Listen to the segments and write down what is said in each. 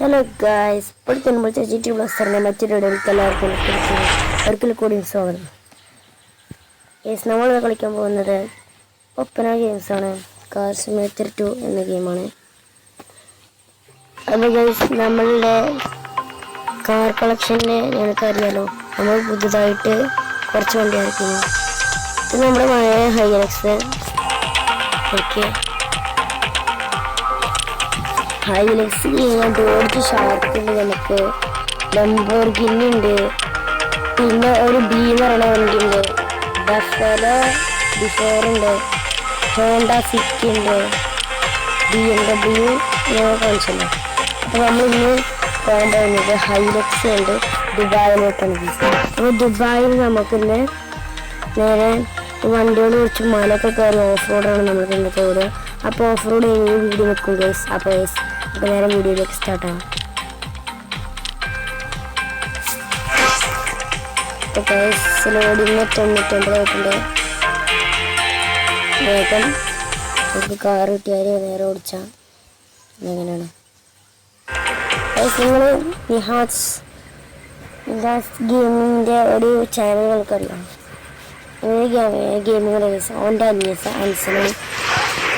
Hello guys, ഇപ്പോഴത്തെ നമ്മൾ GT ബ്ലോസ്റ്ററിൻ്റെ മറ്റൊരു വീഡിയോയിലേക്ക് എല്ലാവർക്കും ഒരിക്കൽ കൂടി സ്വാഗതം. നമ്മൾ കളിക്കാൻ പോകുന്നത് ഒപ്പന ഗെയിംസാണ്. കാർ സിമുലേറ്റർ 2 എന്ന ഗെയിമാണ്. അപ്പോൾ ഗൈസ്, നമ്മളുടെ കാർ കളക്ഷൻ്റെ ഞങ്ങൾക്കറിയാലോ, നമ്മൾ പുതുതായിട്ട് കുറച്ച് വണ്ടി ഇറക്കുന്നു. ഇത് നമ്മുടെ പഴയ ഹൈലക്സ് ഹൈലക്സ് ഡോഡ്ജ് ഷാർക്ക് ഉണ്ട്, നമുക്ക് ലംബോർഗിനി ഉണ്ട്, പിന്നെ ഒരു ബി എന്ന് പറയുന്ന വണ്ടി ഉണ്ട്, ബഫലോ ബിഫോർ ഉണ്ട്, ഹോണ്ട സിറ്റി ഉണ്ട്, BMW കാണിച്ചല്ലോ. അപ്പോൾ നമ്മളിന്ന് പോകാൻ പോകുന്നത് ഹൈലക്സ് ഉണ്ട് ദുബായിലോട്ടാണ്. അപ്പോൾ ദുബായിൽ നമുക്കിന്ന് നേരെ വണ്ടികൾ കുറച്ച് മലയൊക്കെ കയറി ഓഫ് റോഡാണ് നമ്മൾക്ക് ഇന്നത്തെ വീഡിയോ. അപ്പോൾ ഓഫ് റോഡ് കഴിഞ്ഞ് വീഡിയോ വെക്കും ഗൈസ്. അപ്പോൾ നേരെ വീഡിയോയിലേക്ക് സ്റ്റാർട്ടാണ്. ഇപ്പോൾ ഗൈസ് ലോഡിങ് 99 ആയിട്ടുണ്ട്. വേഗം നമുക്ക് കാർ കിട്ടിയാൽ നേരെ ഓടിച്ചാൽ എങ്ങനെയാണ് ഗൈസ്. നിങ്ങൾ നിഹാസ് ഗെയിമിൻ്റെ ഒരു ചാനൽ നിങ്ങൾക്കറിയാം. ഗെയിമുകൾ അവൻ്റെ അൻസനും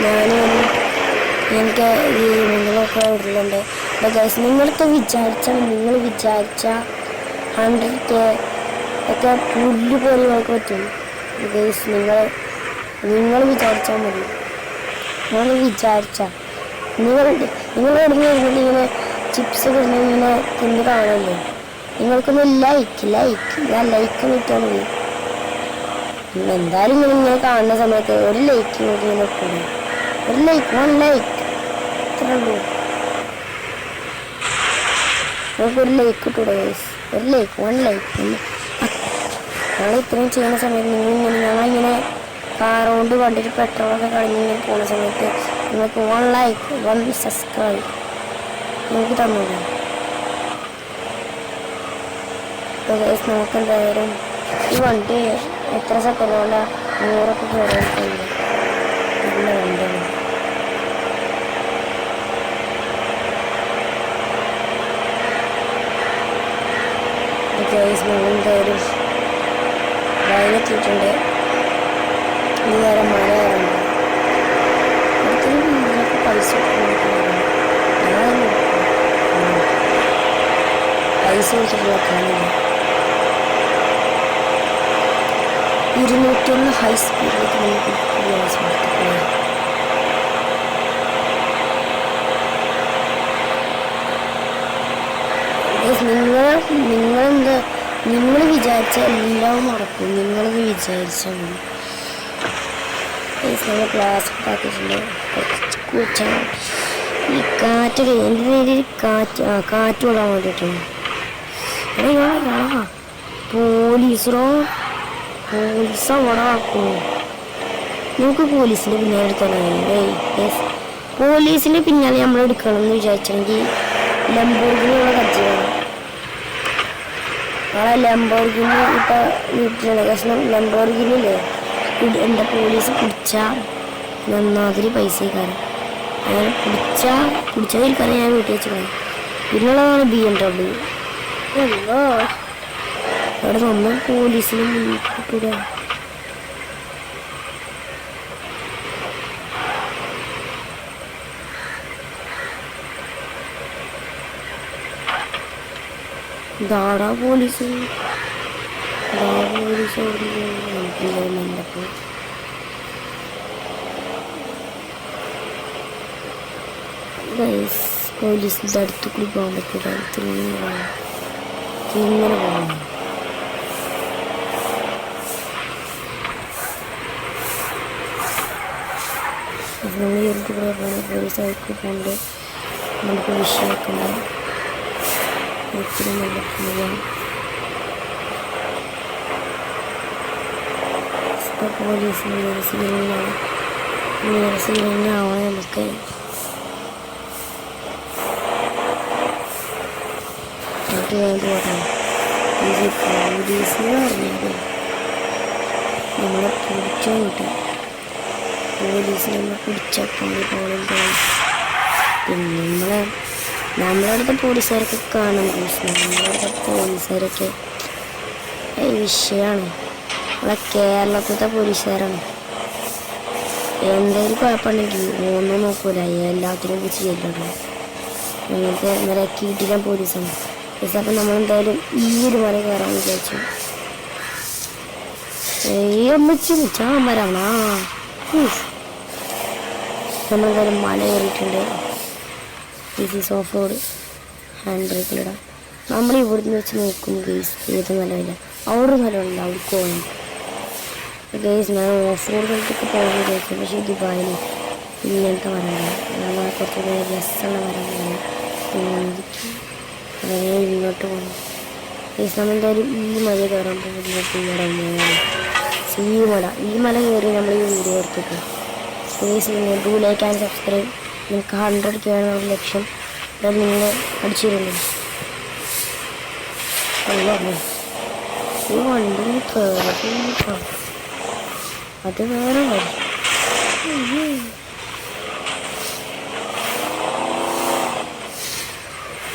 ഞാനും എനിക്ക് ഗെയിമുകളൊക്കെ ഇടുന്നുണ്ട്. അപ്പോൾ ഗൈസ്, നിങ്ങൾക്ക് നിങ്ങൾ വിചാരിച്ച 100K ഒക്കെ പുല്ല് പോലെ നിങ്ങൾക്ക് പറ്റും ഗൈസ്. നിങ്ങൾ വിചാരിച്ചാൽ മതി. നിങ്ങൾ ഇടുന്ന ഇങ്ങനെ ചിപ്സ് കിട്ടുന്ന ഇങ്ങനെ തിന്ന് കാണുമല്ലോ. നിങ്ങൾക്കൊന്ന് ലൈക്ക് കിട്ടിയാൽ മതി. എന്തായാലും ഇങ്ങനെ കാണുന്ന സമയത്ത് ഒരു ലൈക്ക് ഇങ്ങനെ കൂടും. ഒരു ലൈക്ക് 1 ലൈക്ക് ഇത്രേ ഉള്ളൂ. നമുക്കൊരു ലൈക്ക് കിട്ടൂടെ ഗൈസ്? ഒരു ലൈക്ക് 1 ലൈക്ക്. ഞങ്ങൾ ഇത്രയും ചെയ്യുന്ന സമയത്ത് ഞങ്ങളിങ്ങനെ കാർ കൊണ്ട് വണ്ടിയിൽ പെട്രോളൊക്കെ കഴിഞ്ഞിങ്ങനെ പോകുന്ന സമയത്ത് നിങ്ങൾക്ക് 1 ലൈക്ക് 1 സബ്സ്ക്രൈബ് നിങ്ങൾക്ക് തന്നൂടെ? അപ്പോൾ ഗൈസ്, നമുക്ക് എന്തായാലും ഈ വണ്ടി എത്ര സെക്കൻഡ് കൊണ്ടാണ് 100 കയറാൻ കഴിയില്ല. നല്ല വണ്ടിയാണ്. എന്തായാലും വയലെത്തിയിട്ടുണ്ട്. ഇനി വേറെ മഴ കയറുണ്ട്. ഇതിനൊക്കെ പൈസ വെച്ചിട്ടുള്ള കാണില്ല. 201 ഹൈ സ്പീഡിലേക്ക് നമുക്ക് നിങ്ങൾ വിചാരിച്ച എല്ലാം നടക്കും. നിങ്ങളത് വിചാരിച്ചാൽ മതി. നമ്മൾ ക്ലാസ് ആക്കിയിട്ടുണ്ട്. ഈ കാറ്റ് എൻ്റെ രീതിയിൽ കാറ്റ് കൊള്ളാൻ വേണ്ടിയിട്ടാണ്. പോലീസ് അവിടെ ആക്കുമോ? നമുക്ക് പോലീസിൻ്റെ പിന്നാലെ എടുക്കാനായി. പോലീസിൻ്റെ പിന്നാലെ നമ്മൾ എടുക്കണം എന്ന് വിചാരിച്ചെങ്കിൽ ലംബോർഗിനിയുള്ള കജ്ജയാണ്. ലംബോർഗിനി ഇപ്പം വീട്ടിലാണ്. കാരണം ലംബോർഗിനില്ലേ എന്താ പോലീസ് പിടിച്ചാൽ നന്നാതിരി പൈസ കാരണം അങ്ങനെ പിടിച്ചതിരിക്കാനും ഞാൻ വീട്ടിൽ വെച്ചതാണ്. പിന്നുള്ളതാണ് BMW. അവിടെ നമ്മൾ പോലീസിന് മുന്നിൽ കിട്ടൂല. ദാടാ പോലീസ് നല്ലപ്പോൾ പോലീസിൻ്റെ അടുത്ത് കൂടി പോകാൻ പറ്റില്ല. ഇങ്ങനെ പോകണം. നമ്മൾ എന്ത് കൂടെ പോകണം? പോലീസായിട്ട് കൊണ്ട് നമുക്ക് വിഷയമൊക്കെ ഒത്തിരി നല്ല പോവാം. ഇപ്പോൾ പോലീസ് നിരസിനാവാൻ നമുക്ക് വേണ്ടി പോകണം. പോലീസ് എന്ന് പറഞ്ഞാൽ നമ്മളെ പിടിച്ചാൽ കിട്ടും. പോലീസ് നമ്മൾ പിടിച്ചപ്പോൾ പോകണം. പിന്നെ നമ്മളെ നമ്മളവിടുത്തെ പോലീസുകാരൊക്കെ കാണും. നമ്മളവിടുത്തെ പോലീസുകാരൊക്കെ വിഷയമാണ്. നമ്മളെ കേരളത്തിലത്തെ പോലീസുകാരാണ്. എന്തെങ്കിലും കുഴപ്പമുണ്ടെങ്കിൽ ഒന്നും നോക്കൂല, എല്ലാത്തിനും കുറിച്ച് ചെല്ലുള്ളൂ. അങ്ങനത്തെ നല്ല കീട്ടിലെ പോലീസാണ്. അപ്പം നമ്മളെന്തായാലും ഈ ഒരു മല കയറാൻ വിചാരിച്ചു. വരാം. നമ്മളെന്തായാലും മല കയറിയിട്ടുണ്ട്. ഈസി ഓഫ് റോഡ്, ഹാൻഡ് ബ്രേക്കിലിടാം. നമ്മൾ ഇവിടുന്ന് വെച്ച് നോക്കും ഗെയ്സ്, ഏത് മലമില്ല. അവിടെ മലമുണ്ട്, അവിടെ പോകണം ഗെയ്സ്. ഞാൻ ഓഫ് റോഡ് സ്ഥലത്തൊക്കെ പോകാൻ വിചാരിച്ചു, പക്ഷേ ദുബായിൽ ഇങ്ങനത്തെ മരമാണ്. നമ്മൾ കുറച്ചുകൂടെ രസമുള്ള മരങ്ങളാണ്. വളരെ ഇങ്ങോട്ട് പോകണം ഗെയ്സ്. നമ്മളെന്തായാലും ഈ മല കയറാൻ പോകുന്നത് ഈ മല കയറി നമ്മൾ ഈ വീഡിയോ എടുത്തിട്ട് ഗെയ്സ്. നിങ്ങൾ ഡു ലൈക്ക് ആൻഡ് സബ്സ്ക്രൈബ്. നിങ്ങൾക്ക് 100K ആണ് ഒരു ലക്ഷ്യം. അത് നിങ്ങൾ അടിച്ചിരുന്നു. ഈ വണ്ടി കയറി അത് വേറെ വരും.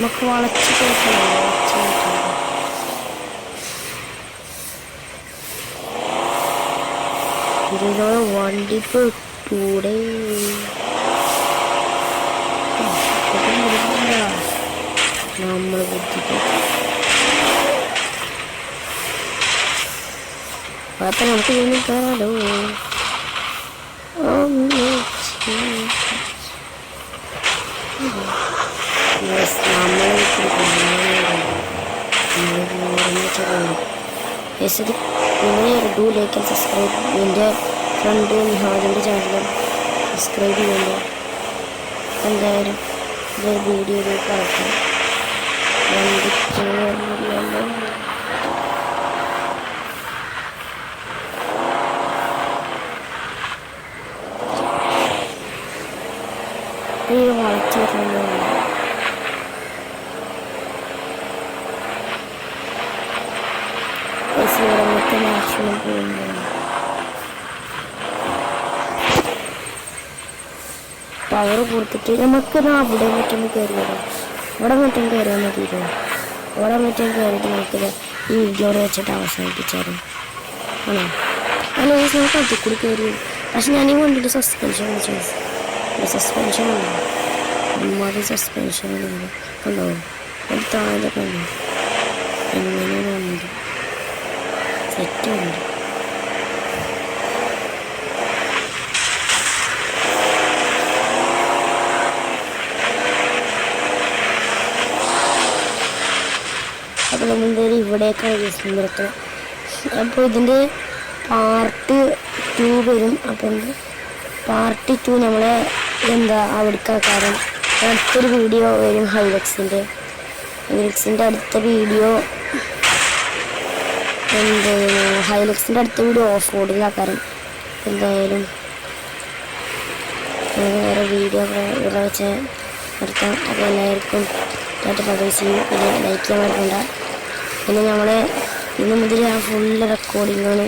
നമുക്ക് വളച്ച് കേൾക്കണം. ഇതിനോട് വണ്ടി കൂടെ നമ്മൾ ബുദ്ധിമുട്ട് അപ്പം നമുക്ക് ഇതിന് കയറാലോ. Do like and subscribe. എൻ്റെ ഫ്രണ്ട് നിഹാദിൻ്റെ ചാനൽ സബ്സ്ക്രൈബ് ചെയ്യുമ്പോൾ എന്തായാലും ഇതൊരു വീഡിയോയിലേക്ക് ആക്കാം. വളച്ചു വരുന്നുണ്ട്. മാക്സിമം പോകുന്നു. പവർ കൊടുത്തിട്ട് നമുക്ക് അവിടെ മറ്റും കയറിയതോ, അവിടെ മറ്റും കയറിയാൽ മതിയോ. അവിടെ മറ്റും കയറിയിട്ട് നമുക്കിത് ഈ വീഡിയോടെ വെച്ചിട്ട് അവസാനിപ്പിച്ചാലും ആണോ. അല്ല നമുക്ക് അതിൽ കൂടി കയറി. പക്ഷെ ഞാനീ വണ്ടിയുടെ സസ്പെൻഷൻ സസ്പെൻഷൻ ഉണ്ടോ, അമ്മാതിരി സസ്പെൻഷൻ ഉണ്ടോ, ഒരു താഴെ ഉണ്ടോ, എങ്ങനെയുണ്ട് സെറ്റുണ്ട്. അപ്പോൾ നമ്മളെന്തായാലും ഇവിടേക്കാണ് നിർത്തണം. അപ്പോൾ ഇതിൻ്റെ പാർട്ട് 2 വരും. അപ്പം പാർട്ട് 2 നമ്മളെ അവിടേക്കാക്കാരം അടുത്തൊരു വീഡിയോ വരും. ഹൈലക്സിൻ്റെ അടുത്ത വീഡിയോ ഹൈലക്സിൻ്റെ അടുത്ത വീഡിയോ ഓഫ് റോഡിലാക്കാരം. എന്തായാലും വേറെ വീഡിയോ ഇവിടെ വെച്ച് നിർത്താം. അപ്പോൾ എല്ലാവർക്കും പബ്ലിഷ് ചെയ്യും. പിന്നെ ലൈക്ക് ചെയ്യാൻ പറ്റണ്ട. പിന്നെ നമ്മൾ ഇന്ന് മുതൽ ആ ഫുള്ള് റെക്കോർഡിങ്ങാണ്.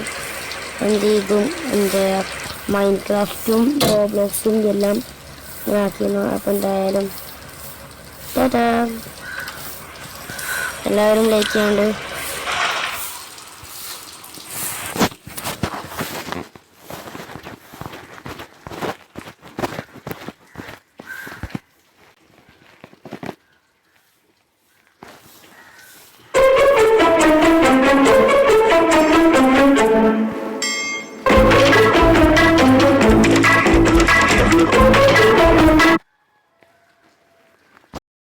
ഇതും മൈൻക്രാഫ്റ്റും റോബ്ലോക്സും എല്ലാം ആക്കിയിരുന്നു. അപ്പോൾ എന്തായാലും എല്ലാവരും ലൈക്ക് ചെയ്യാണ്ട്